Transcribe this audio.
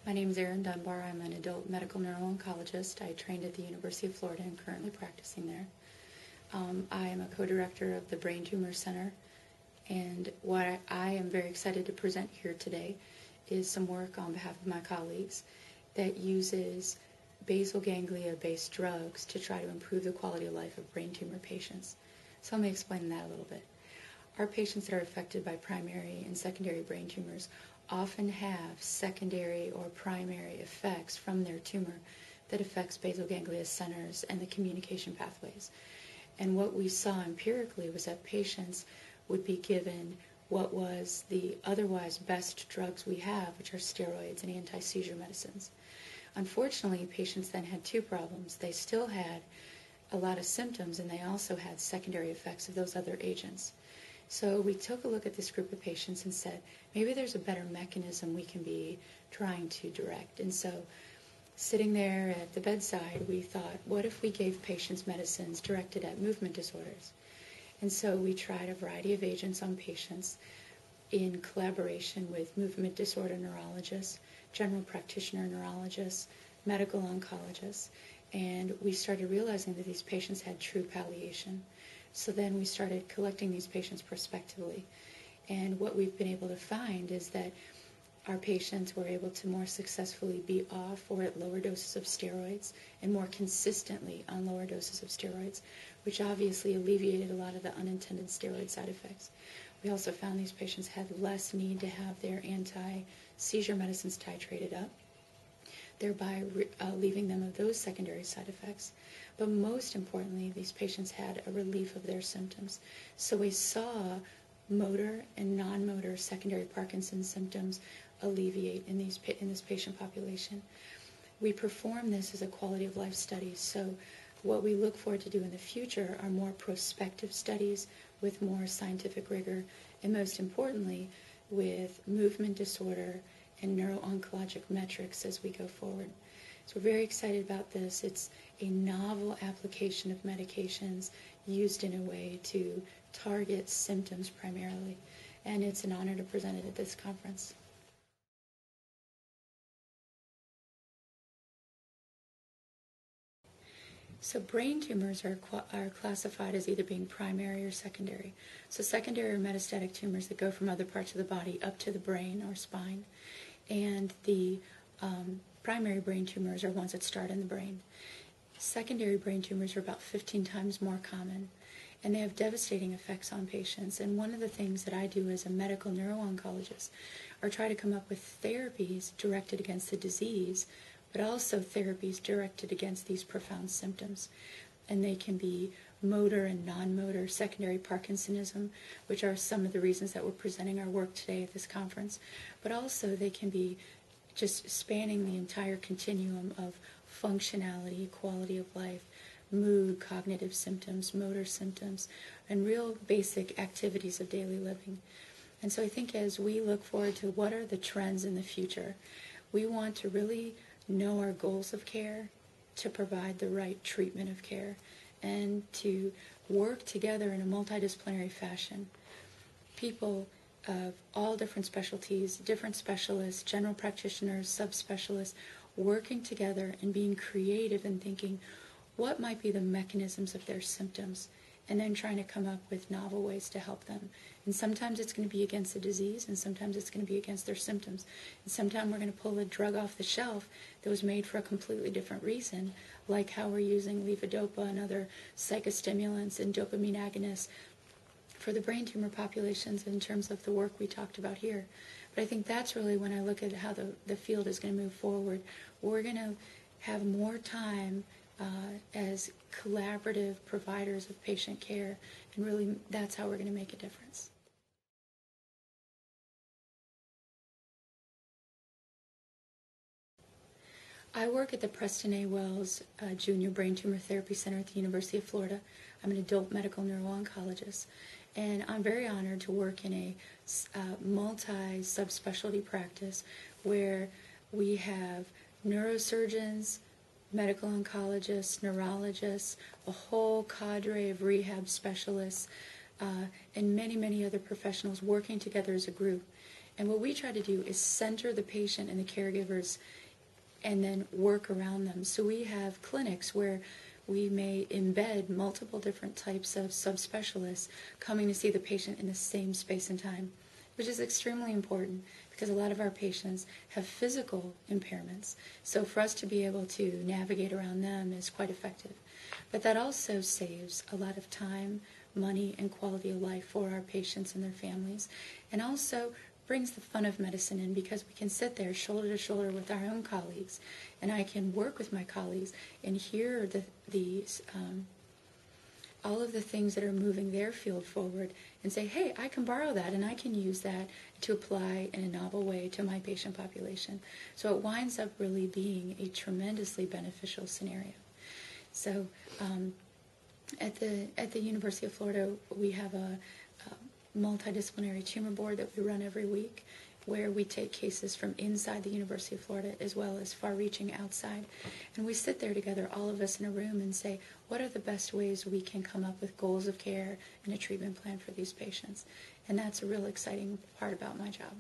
My name is Erin Dunbar. I'm an adult medical neuro-oncologist. I trained at the University of Florida and currently practicing there. I am a co-director of the Brain Tumor Center, and what I am very excited to present here today is some work on behalf of my colleagues that uses basal ganglia-based drugs to try to improve the quality of life of brain tumor patients. So let me explain that a little bit. Our patients that are affected by primary and secondary brain tumors often have secondary or primary effects from their tumor that affects basal ganglia centers and the communication pathways. And what we saw empirically was that patients would be given what was the otherwise best drugs we have, which are steroids and anti-seizure medicines. Unfortunately, patients then had two problems. They still had a lot of symptoms, and they also had secondary effects of those other agents. So we took a look at this group of patients and said, maybe there's a better mechanism we can be trying to direct. And so sitting there at the bedside, we thought, what if we gave patients medicines directed at movement disorders? And so we tried a variety of agents on patients in collaboration with movement disorder neurologists, general practitioner neurologists, medical oncologists, and we started realizing that these patients had true palliation. So then we started collecting these patients prospectively. And what we've been able to find is that our patients were able to more successfully be off or at lower doses of steroids and more consistently on lower doses of steroids, which obviously alleviated a lot of the unintended steroid side effects. We also found these patients had less need to have their anti-seizure medicines titrated up, thereby relieving them of those secondary side effects. But most importantly, these patients had a relief of their symptoms. So we saw motor and non-motor secondary Parkinson's symptoms alleviate in this patient population. We perform this as a quality of life study, so what we look forward to do in the future are more prospective studies with more scientific rigor, and most importantly, with movement disorder and neuro-oncologic metrics as we go forward. So we're very excited about this. It's a novel application of medications used in a way to target symptoms primarily, and it's an honor to present it at this conference. So brain tumors are classified as either being primary or secondary. So secondary are metastatic tumors that go from other parts of the body up to the brain or spine. And the primary brain tumors are ones that start in the brain. Secondary brain tumors are about 15 times more common, and they have devastating effects on patients. And one of the things that I do as a medical neuro-oncologist are try to come up with therapies directed against the disease, but also therapies directed against these profound symptoms. And they can be motor and non-motor secondary Parkinsonism, which are some of the reasons that we're presenting our work today at this conference. But also they can be just spanning the entire continuum of functionality, quality of life, mood, cognitive symptoms, motor symptoms, and real basic activities of daily living. And so I think as we look forward to what are the trends in the future, we want to really know our goals of care, to provide the right treatment of care, and to work together in a multidisciplinary fashion. People of all different specialties, different specialists, general practitioners, subspecialists, working together and being creative and thinking what might be the mechanisms of their symptoms, and then trying to come up with novel ways to help them. And sometimes it's going to be against the disease, and sometimes it's going to be against their symptoms. And sometimes we're going to pull a drug off the shelf that was made for a completely different reason, like how we're using levodopa and other psychostimulants and dopamine agonists for the brain tumor populations in terms of the work we talked about here. But I think that's really when I look at how the field is going to move forward. We're going to have more time as collaborative providers of patient care, and really that's how we're going to make a difference. I work at the Preston A. Wells Junior Brain Tumor Therapy Center at the University of Florida. I'm an adult medical neuro-oncologist, and I'm very honored to work in a multi-subspecialty practice where we have neurosurgeons, medical oncologists, neurologists, a whole cadre of rehab specialists, and many, many other professionals working together as a group. And what we try to do is center the patient and the caregivers and then work around them. So we have clinics where we may embed multiple different types of subspecialists coming to see the patient in the same space and time, which is extremely important because a lot of our patients have physical impairments. So for us to be able to navigate around them is quite effective. But that also saves a lot of time, money, and quality of life for our patients and their families, and also brings the fun of medicine in because we can sit there shoulder to shoulder with our own colleagues, and I can work with my colleagues and hear all of the things that are moving their field forward and say, hey, I can borrow that and I can use that to apply in a novel way to my patient population. So it winds up really being a tremendously beneficial scenario. So at the University of Florida, we have a multidisciplinary tumor board that we run every week, where we take cases from inside the University of Florida as well as far-reaching outside. And we sit there together, all of us in a room, and say, what are the best ways we can come up with goals of care and a treatment plan for these patients? And that's a real exciting part about my job.